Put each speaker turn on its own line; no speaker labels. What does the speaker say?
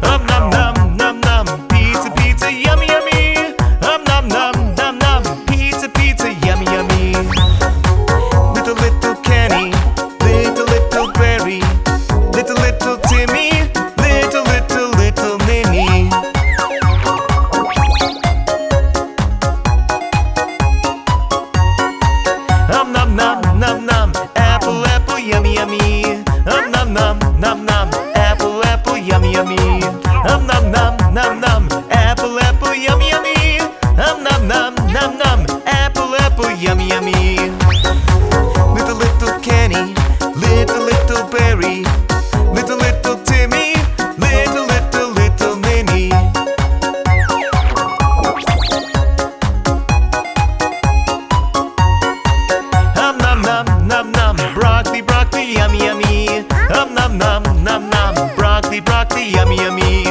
Nom nom nom nom. Pizza pizza yummy yummy. Nom nom nom nom. Pizza pizza yummy yummy. Little little Kenny, little Barry, little Timmy, little Minnie. Nom nom nom nom. Apple yummy yummy. Nom nom nom nom. Apple yummy yummy. Nom nom nom. Apple yummy yummy. Nom nom. Apple yummy yummy. Little Kenny, little Barry, little Timmy, little Minnie. Nom nom. Broccoli yummy yummy. Nom nom. Broccoli yummy yummy.